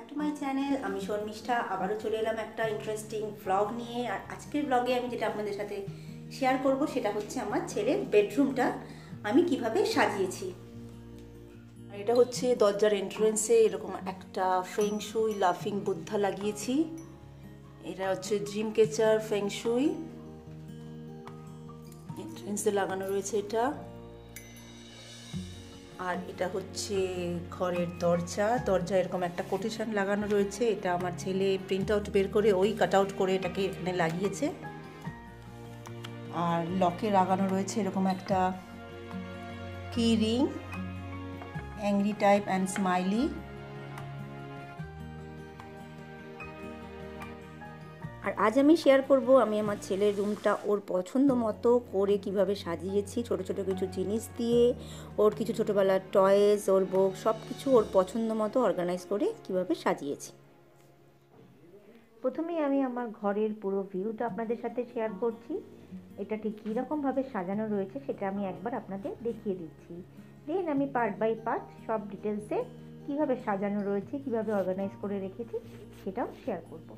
To my channel. আমি শর্মিষ্ঠা আবারও চলে এলাম একটা ইন্টারেস্টিং ব্লগ নিয়ে। আর আজকের ব্লগে আমি যেটা আপনাদের সাথে শেয়ার করব সেটা হচ্ছে আমার ছেলের বেডরুমটা আমি কিভাবে সাজিয়েছি। আর এটা হচ্ছে দরজার এন্ট্রান্সে এরকম একটা ফেং শুই লাফিং বুদ্ধা লাগিয়েছি। এটা হচ্ছে ড্রিম ক্যাচার ফেং শুই, এন্ট্রান্সে লাগানো রয়েছে এটা। আর এটা হচ্ছে ঘরের দরজা এরকম একটা কোটেশন লাগানো রয়েছে। এটা আমার ছেলে প্রিন্ট আউট বের করে ওই কাট আউট করে এটাকে এখানে লাগিয়েছে। আর লকে লাগানো রয়েছে এরকম একটা কি ring, angry type and smiley. আর আজ আমি শেয়ার করব আমি আমার ছেলের রুমটা ওর পছন্দ মতো করে কিভাবে সাজিয়েছি, ছোট ছোট কিছু জিনিস দিয়ে ওর কিছু ছোটোবেলার টয়েস, ওর বুক সব কিছু ওর পছন্দ মতো অর্গানাইজ করে কিভাবে সাজিয়েছি। প্রথমেই আমি আমার ঘরের পুরো ভিউটা আপনাদের সাথে শেয়ার করছি। এটা ঠিক কীরকমভাবে সাজানো রয়েছে সেটা আমি একবার আপনাদের দেখিয়ে দিচ্ছি। দেন আমি পার্ট বাই পার্ট সব ডিটেলসে কীভাবে সাজানো রয়েছে, কীভাবে অর্গানাইজ করে রেখেছি সেটাও শেয়ার করব।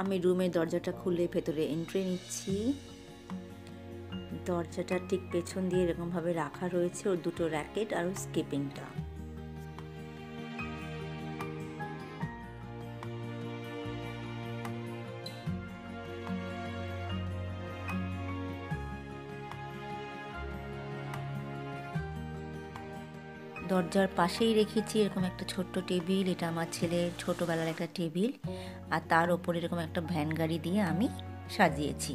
আমি রুমের দরজাটা খুলে ভেতরে এন্ট্রি নিচ্ছি। দরজাটা ঠিক পেছন দিয়ে এরকমভাবে রাখা রয়েছে ওর দুটো র্যাকেট আর স্কিপিংটা। দরজার পাশেই রেখেছি এরকম একটা ছোট্ট টেবিল। এটা আমার ছেলের ছোটোবেলার একটা টেবিল। আর তার ওপরে এরকম একটা ভ্যান গাড়ি দিয়ে আমি সাজিয়েছি।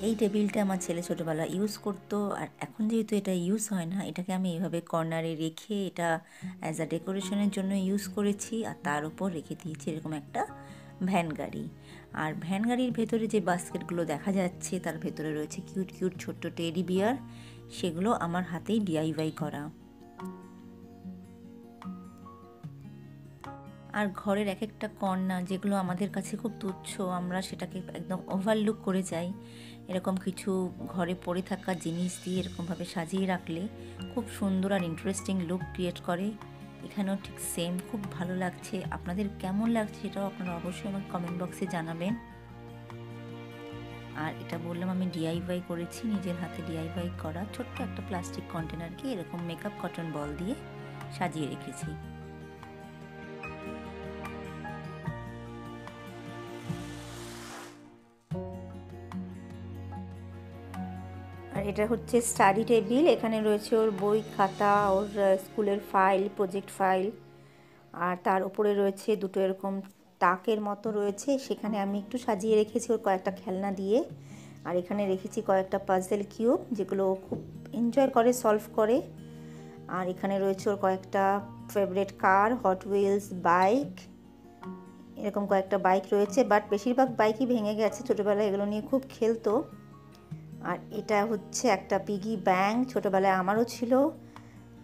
এই টেবিলটা আমার ছেলে ছোটোবেলা ইউজ করতো, আর এখন যেহেতু এটা ইউজ হয় না, এটাকে আমি এইভাবে কর্নারে রেখে এটা অ্যাজ আ ডেকোরেশনের জন্য ইউজ করেছি। আর তার উপর রেখে দিয়েছি এরকম একটা ভ্যান গাড়ি। আর ভ্যান গাড়ির ভেতরে যে বাস্কেটগুলো দেখা যাচ্ছে তার ভেতরে রয়েছে কিউট কিউট ছোট্ট টেডি বিয়ার। সেগুলো আমার হাতেই ডিআইওয়াই করা। আর ঘরের এক একটা কর্নার যেগুলো আমাদের কাছে খুব তুচ্ছ, আমরা সেটাকে একদম ওভারলুক করে যাই, এরকম কিছু ঘরে পড়ে থাকা জিনিস দিয়ে এরকমভাবে সাজিয়ে রাখলে খুব সুন্দর আর ইন্টারেস্টিং লুক ক্রিয়েট করে। এখানেও ঠিক সেম, খুব ভালো লাগছে। আপনাদের কেমন লাগছে সেটাও আপনারা অবশ্যই আমাকে কমেন্ট বক্সে জানাবেন। আর এটা বললাম আমি ডিআইওয়াই করেছি, নিজের হাতে ডিআইওয়াই করা ছোট্ট একটা প্লাস্টিক কন্টেনারকে এরকম মেকআপ কটন বল দিয়ে সাজিয়ে রেখেছি। আর এটা হচ্ছে স্টাডি টেবিল। এখানে রয়েছে ওর বই খাতা, ওর স্কুলের ফাইল, প্রজেক্ট ফাইল। আর তার উপরে রয়েছে দুটো এরকম তাকের মতো রয়েছে, সেখানে আমি একটু সাজিয়ে রেখেছি ওর কয়েকটা খেলনা দিয়ে। আর এখানে রেখেছি কয়েকটা পাজেল কিউব যেগুলো ও খুব এনজয় করে, সলভ করে। আর এখানে রয়েছে ওর কয়েকটা ফেভারিট কার, হট হুইলস, বাইক, এরকম কয়েকটা বাইক রয়েছে। বাট বেশিরভাগ বাইকই ভেঙে গেছে, ছোটোবেলায় এগুলো নিয়ে খুব খেলতো। আর এটা হচ্ছে একটা পিগি ব্যাংক, ছোটোবেলায় আমারও ছিল,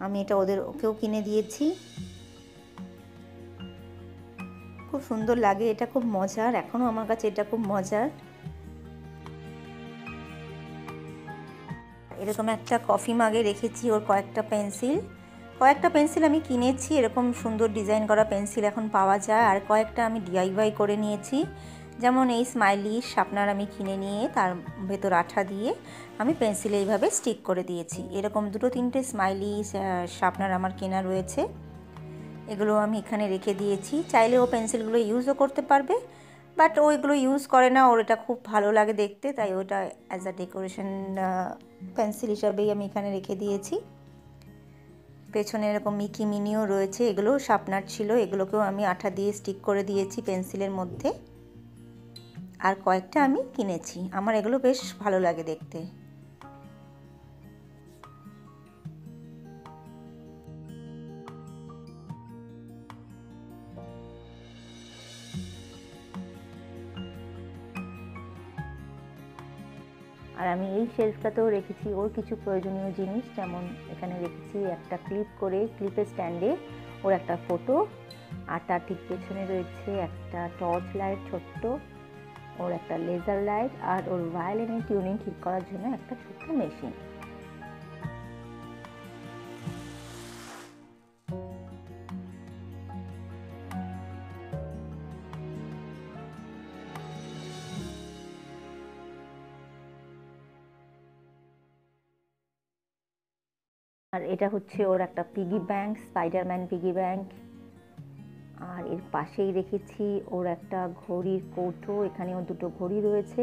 আমি এটা ওকেও কিনে দিয়েছি। খুব সুন্দর লাগে, এটা খুব মজার, এখনও আমার কাছে এটা খুব মজার। এরকম একটা কফি মাগে রেখেছি ওর কয়েকটা পেন্সিল আমি কিনেছি, এরকম সুন্দর ডিজাইন করা পেন্সিল এখন পাওয়া যায়। আর কয়েকটা আমি ডিআইওয়াই করে নিয়েছি, যেমন এই স্মাইলি শার্পনার আমি কিনে নিয়ে তার ভেতর আঠা দিয়ে আমি পেন্সিলে এইভাবে স্টিক করে দিয়েছি। এরকম দুটো তিনটে স্মাইলি শার্পনার আমার কেনা রয়েছে, এগুলো আমি এখানে রেখে দিয়েছি। চাইলে ও পেন্সিলগুলো ইউজও করতে পারবে, বাট ও এগুলো ইউজ করে না, ওর এটা খুব ভালো লাগে দেখতে, তাই ওটা অ্যাজ আ ডেকোরেশন পেন্সিল হিসাবেই আমি এখানে রেখে দিয়েছি। পেছনে এরকম মিকি মিনিও রয়েছে, এগুলো শার্পনার ছিল, এগুলোকেও আমি আঠা দিয়ে স্টিক করে দিয়েছি পেন্সিলের মধ্যে। আর কয়েকটা আমি কিনেছি, আমার এগুলো বেশ ভালো লাগে দেখতে। আর আমি এই শেলফটাতেও রেখেছি ওর কিছু প্রয়োজনীয় জিনিস, যেমন এখানে রেখেছি একটা ক্লিপের স্ট্যান্ডে ওর একটা ফটো। আর তার ঠিক পেছনে রয়েছে একটা টর্চ লাইট ছোট্ট, ওর একটা লেজার লাইট আর ওর ভায়োলিনের টিউনিং ঠিক করার জন্য একটা ছোট্ট মেশিন। আর এটা হচ্ছে ওর একটা piggy bank, Spiderman piggy bank. আর এর পাশেই রেখেছি ওর একটা ঘড়ির কৌটো, এখানে ওর দুটো ঘড়ি রয়েছে।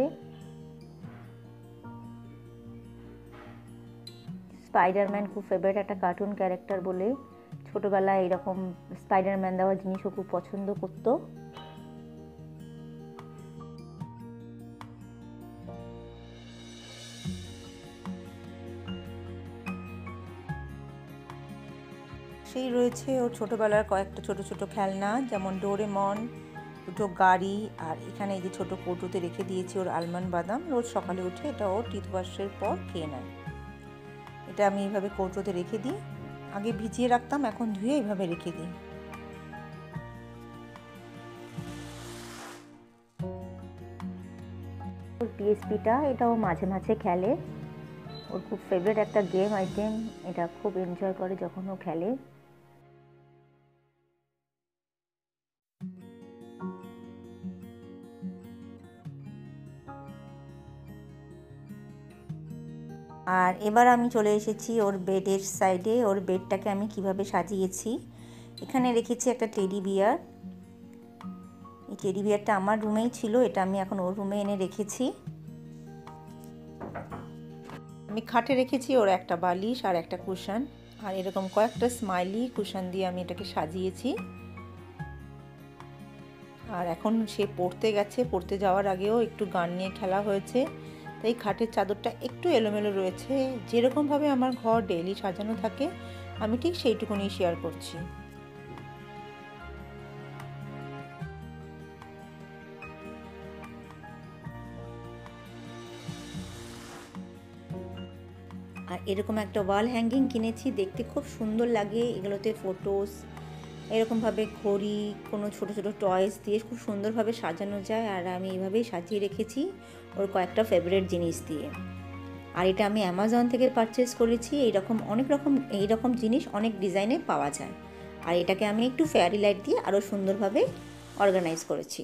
স্পাইডারম্যান খুব ফেভারিট একটা কার্টুন ক্যারেক্টার বলে ছোটবেলায় এরকম স্পাইডারম্যান দেওয়া জিনিসও খুব পছন্দ করতো। সেই রয়েছে ওর ছোটোবেলার কয়েকটা ছোট ছোট খেলনা, যেমন ডোরেমন, দুটো গাড়ি। আর এখানে এই যে ছোটো কৌটোতে রেখে দিয়েছি ওর আলমন্ড বাদাম, রোজ সকালে উঠে এটা ওর টিথব্রাশের পর খেয়ে নেয়। এটা আমি এইভাবে কৌটোতে রেখে দিই, আগে ভিজিয়ে রাখতাম, এখন ধুয়ে এইভাবে রেখে দিই। ওর পিএসপিটা এটাও মাঝে মাঝে খেলে, ওর খুব ফেভারিট একটা গেম আইটেম, এটা খুব এনজয় করে যখন ও খেলে। আর এবার আমি চলে এসেছি ওর বেডের সাইডে। ওর বেডটাকে আমি কিভাবে সাজিয়েছি, এখানে রেখেছি একটা টেডি বিয়ার। এই টেডি বিয়ারটা আমার রুমেই ছিল, এটা আমি এখন ওর রুমে এনে রেখেছি। আমি খাটে রেখেছি ওর একটা বালিশ আর একটা কুশন, আর এরকম কয়েকটা স্মাইলি কুশন দিয়ে আমি এটাকে সাজিয়েছি। আর এখন সে পড়তে গেছে, পড়তে যাওয়ার আগেও একটু গান নিয়ে খেলা হয়েছে, তাই খাটের চাদরটা একটু এলোমেলো রয়েছে। যেরকমভাবে আমার ঘর ডেইলি সাজানো থাকে আমি ঠিক সেইটুকুনি শেয়ার করছি। আর এরকম একটা ওয়াল হ্যাঙ্গিং কিনেছি, দেখতে খুব সুন্দর লাগে। এগুলোতে ফটোস, এরকমভাবে ঘড়ি, কোনো ছোট ছোট টয়েস দিয়ে খুব সুন্দরভাবে সাজানো যায়। আর আমি এইভাবেই সাজিয়ে রেখেছি ওর কয়েকটা ফেভারিট জিনিস দিয়ে। আর এটা আমি অ্যামাজন থেকে পারচেস করেছি। এইরকম জিনিস অনেক ডিজাইনে পাওয়া যায়। আর এটাকে আমি একটু ফেয়ারি লাইট দিয়ে আরও সুন্দরভাবে অর্গানাইজ করেছি।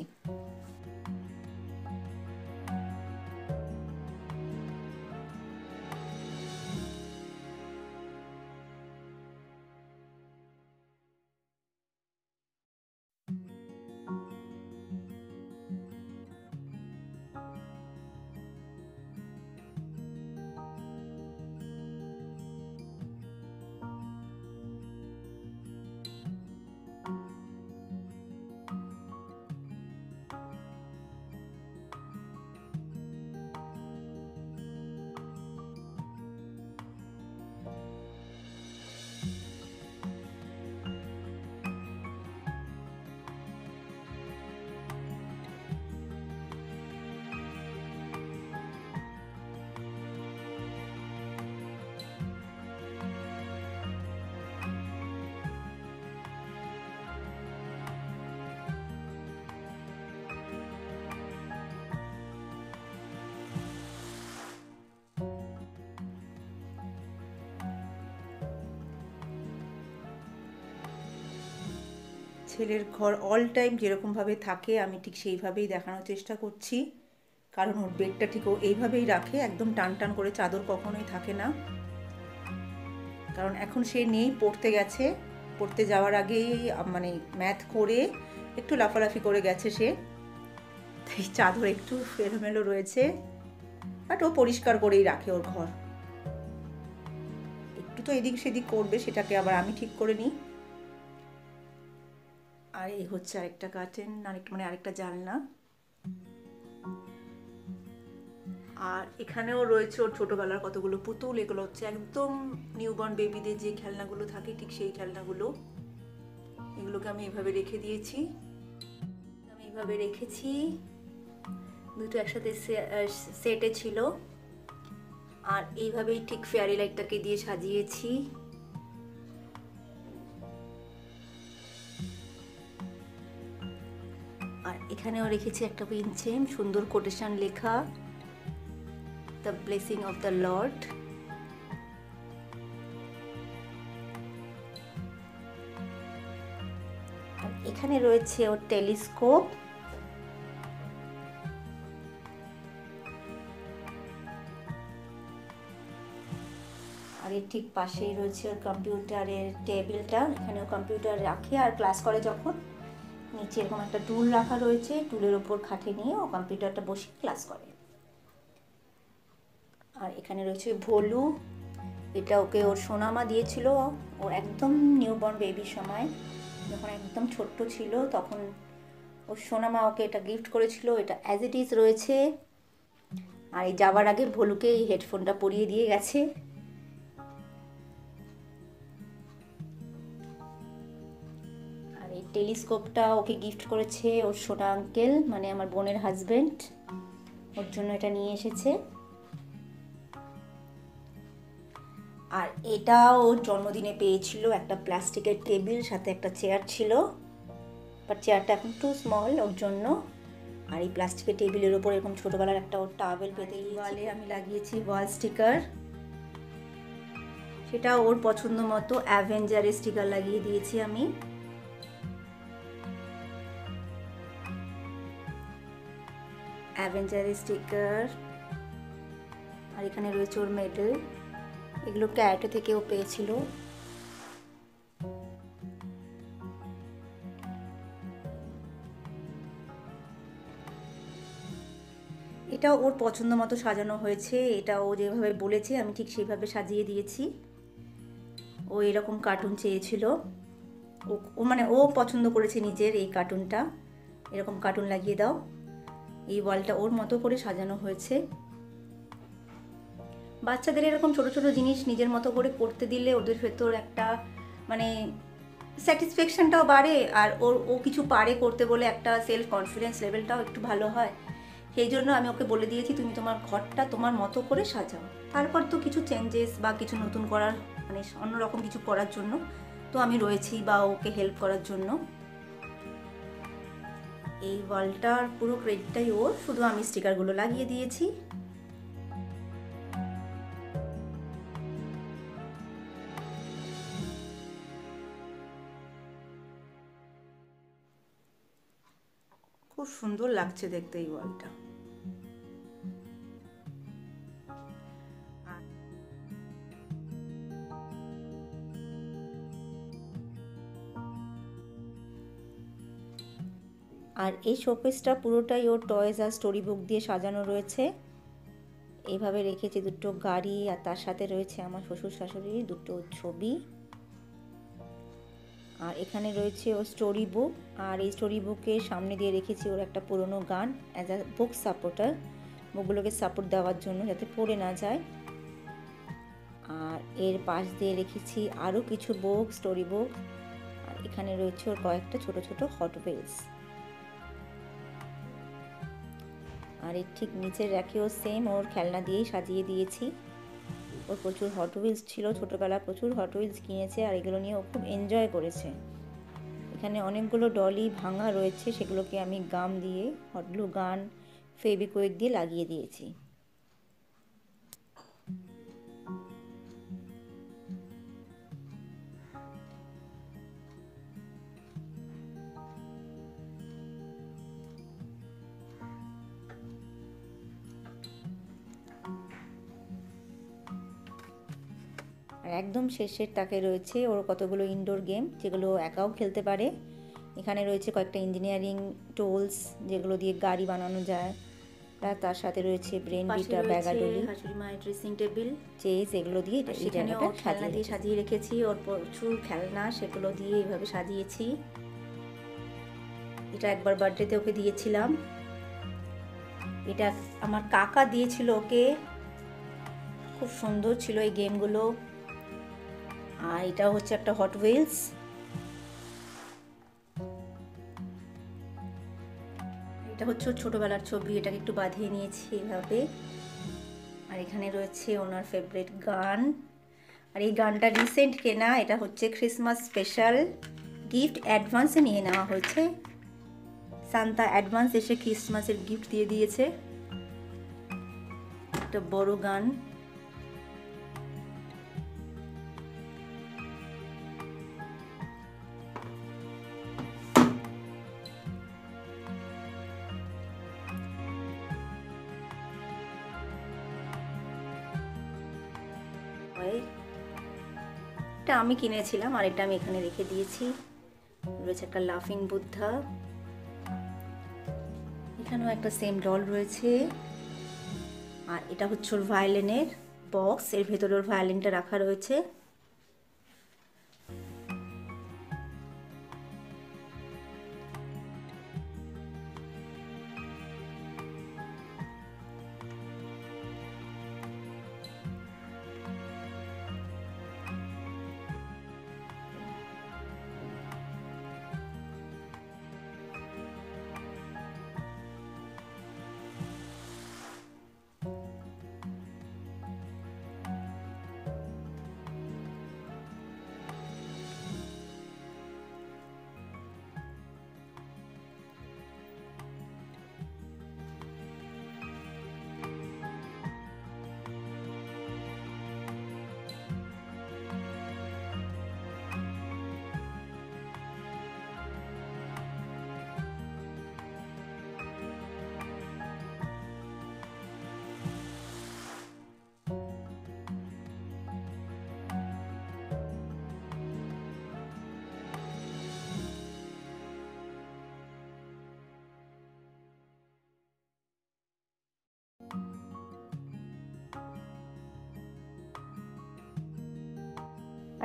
ছেলের ঘর অল টাইম যেরকমভাবে থাকে আমি ঠিক সেইভাবেই দেখানোর চেষ্টা করছি, কারণ ওর বেডটা ঠিক ও এইভাবেই রাখে, একদম টান টান করে চাদর কখনোই থাকে না। কারণ এখন সে নেই, পড়তে গেছে, পড়তে যাওয়ার আগেই মানে ম্যাথ করে একটু লাফালাফি করে গেছে সে, তাই চাদর একটু এলোমেলো রয়েছে। বাট ও পরিষ্কার করেই রাখে ওর ঘর, একটু তো এদিক সেদিক করবে, সেটাকে আবার আমি ঠিক করে নিই। আর এই হচ্ছে আরেকটা কার্টেন, আরেকটা জানলা। আর এখানেও রয়েছে ওর ছোটোবেলার কতগুলো পুতুল, এগুলো হচ্ছে একদম নিউবর্ন বেবিদের যে খেলনাগুলো থাকে ঠিক সেই খেলনাগুলো। এগুলোকে আমি এইভাবে রেখে দিয়েছি, আমি এইভাবে রেখেছি, দুটো একসাথে সেটে ছিল। আর এইভাবেই ঠিক ফেয়ারি লাইটটাকে দিয়ে সাজিয়েছি। আর এখানেও রেখেছি একটা পেন চেন, সুন্দর কোটেশন লেখা, the blessing of the lord. আর এখানে রয়েছে ওর টেলিস্কোপ। আর এর ঠিক পাশেই রয়েছে ওর কম্পিউটারের টেবিলটা, এখানেও কম্পিউটার রাখে আর ক্লাস করে যখন। নিচে এরকম একটা টুল রাখা রয়েছে, টুলের ওপর খাটে নিয়ে ও কম্পিউটারটা বসে ক্লাস করে। আর এখানে রয়েছে ভোলু, এটা ওকে ওর সোনামা দিয়েছিল ও একদম নিউবর্ন বেবির সময়, যখন একদম ছোট্ট ছিল তখন ওর সোনামা ওকে এটা গিফট করেছিল। এটা অ্যাজ ইট ইজ রয়েছে। আর এই যাওয়ার আগে ভোলুকে এই হেডফোনটা পরিয়ে দিয়ে গেছে। আর এই টেলিস্কোপটা ওকে গিফট করেছে ওর সোনা আঙ্কেল, মানে আমার বোনের হাজবেন্ড, ওর জন্য এটা নিয়ে এসেছে। আর এটা ওর জন্মদিনে পেয়েছিল, একটা প্লাস্টিকের টেবিল, সাথে একটা চেয়ার ছিল, বাট চেয়ারটা এখন টু স্মল ওর জন্য। আর এই প্লাস্টিকের টেবিলের ওপর এরকম ছোটোবেলার একটা ওর টাওয়েল পেতে ওয়ালে আমি লাগিয়েছি ওয়াল স্টিকার, সেটা ওর পছন্দ মতো অ্যাভেঞ্জারের স্টিকার লাগিয়ে দিয়েছি আমি। অ্যাভেঞ্জারের স্টিকার। আর এখানে রয়েছে ওর মেডেল, এগুলো ক্যারাটে থেকেও পেয়েছিল। এটা ওর পছন্দ মতো সাজানো হয়েছে, এটা ও যেভাবে বলেছে আমি ঠিক সেইভাবে সাজিয়ে দিয়েছি। ও এরকম কার্টুন চেয়েছিল, ও মানে ও পছন্দ করেছে নিজের এই কার্টুনটা, এরকম কার্টুন লাগিয়ে দাও। এই ওয়ালটা ওর মতো করে সাজানো হয়েছে। বাচ্চাদের এরকম ছোট ছোট জিনিস নিজের মতো করে করতে দিলে ওদের ভেতর একটা মানে স্যাটিসফ্যাকশনটাও বাড়ে, আর ও কিছু পারে করতে বলে একটা সেলফ কনফিডেন্স লেভেলটাও একটু ভালো হয়। সেই জন্য আমি ওকে বলে দিয়েছি তুমি তোমার ঘরটা তোমার মতো করে সাজাও। তারপর তো কিছু চেঞ্জেস বা কিছু নতুন করার মানে অন্যরকম কিছু করার জন্য তো আমি রয়েছি, বা ওকে হেল্প করার জন্য। এই ওয়ালটার পুরো ক্রেডিটটাই ওর, শুধু আমি স্টিকারগুলো লাগিয়ে দিয়েছি। খুব সুন্দর লাগছে দেখতে এই ওয়ালটা। আর এই শোকেসটা পুরোটাই ওর টয়েস আর স্টোরি বুক দিয়ে সাজানো রয়েছে। এইভাবে রেখেছি দুটো গাড়ি, আর তার সাথে রয়েছে আমার শ্বশুর শাশুড়ির দুটো ছবি। আর এখানে রয়েছে ওর স্টোরি বুক, আর এই স্টোরি বুকের সামনে দিয়ে রেখেছি ওর একটা পুরনো গান অ্যাজ আ বুক সাপোর্টার, বুকগুলোকে সাপোর্ট দেওয়ার জন্য যাতে পড়ে না যায়। আর এর পাশ দিয়ে রেখেছি আরও কিছু বুক, স্টোরি বুক। আর এখানে রয়েছে ওর কয়েকটা ছোট ছোট হট হুইলস। আর এর ঠিক নিচের র্যাকেও সেম ওর খেলনা দিয়েই সাজিয়ে দিয়েছি। ওর প্রচুর হট হুইলস ছিল, ছোটোবেলা প্রচুর হট হুইলস কিনেছে, আর এগুলো নিয়ে ও খুব এনজয় করেছে। এখানে অনেকগুলো ডলি ভাঙা রয়েছে, সেগুলোকে আমি গাম দিয়ে, হট গ্লু গান, ফেভিকুইক দিয়ে লাগিয়ে দিয়েছি। আর একদম শেষের তাকে রয়েছে ওর কতগুলো ইনডোর গেম, যেগুলো একাও খেলতে পারে। এখানে রয়েছে কয়েকটা ইঞ্জিনিয়ারিং টুলস, যেগুলো দিয়ে গাড়ি বানানো যায়। তার সাথে রয়েছে ব্রেন বিটা, ব্যাগাডলি, শাশুড়ি মায়ের ড্রেসিং টেবিল, চেস, এগুলো দিয়ে সেখানে ও খেলনা দিয়ে সাজিয়ে রেখেছি। ওর প্রচুর খেলনা, সেগুলো দিয়ে এইভাবে সাজিয়েছি। এটা একবার বার্থডেতে ওকে দিয়েছিলাম, এটা আমার কাকা দিয়েছিল ওকে, খুব সুন্দর ছিল এই গেমগুলো। আর এটা হচ্ছে একটা হট হুইলস। এটা হচ্ছে ছোটবেলার ছবি, এটাকে একটু বাঁধিয়ে নিয়েছি এভাবে। আর এখানে রয়েছে ওনার ফেভারিট গান, আর এই গানটা রিসেন্ট কেনা, এটা হচ্ছে ক্রিসমাস স্পেশাল গিফট, অ্যাডভান্সে নিয়ে নেওয়া হয়েছে সান্তা অ্যাডভান্স এসে ক্রিসমাসের গিফট দিয়ে দিয়েছে, একটা বড় গান। এটা আমি কিনেছিলাম আর এটা আমি এখানে রেখে দিয়েছি। রয়েছে একটা লাফিং বুদ্ধা, এখানেও একটা সেম ডল রয়েছে। আর এটা হচ্ছে ওর ভায়োলিনের বক্স, এর ভেতরে ওর ভায়োলিনটা রাখা রয়েছে।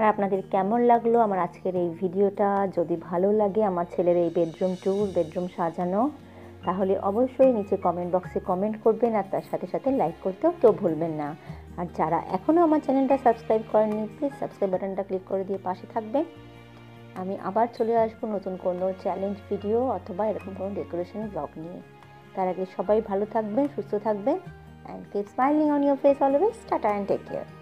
আর আপনাদের কেমন লাগলো আমার আজকের এই ভিডিওটা? যদি ভালো লাগে আমার ছেলের এই বেডরুম ট্যুর, বেডরুম সাজানো, তাহলে অবশ্যই নিচে কমেন্ট বক্সে কমেন্ট করবেন আর তার সাথে সাথে লাইক করতেও কেউ ভুলবেন না। আর যারা এখনও আমার চ্যানেলটা সাবস্ক্রাইব করেননি, প্লিজ সাবস্ক্রাইব বাটনটা ক্লিক করে দিয়ে পাশে থাকবেন। আমি আবার চলে আসবো নতুন কোনো চ্যালেঞ্জ ভিডিও অথবা এরকম কোনো ডেকোরেশন ব্লগ নিয়ে। তার আগে সবাই ভালো থাকবেন, সুস্থ থাকবেন, and keep smiling on your face always. Tata and take care.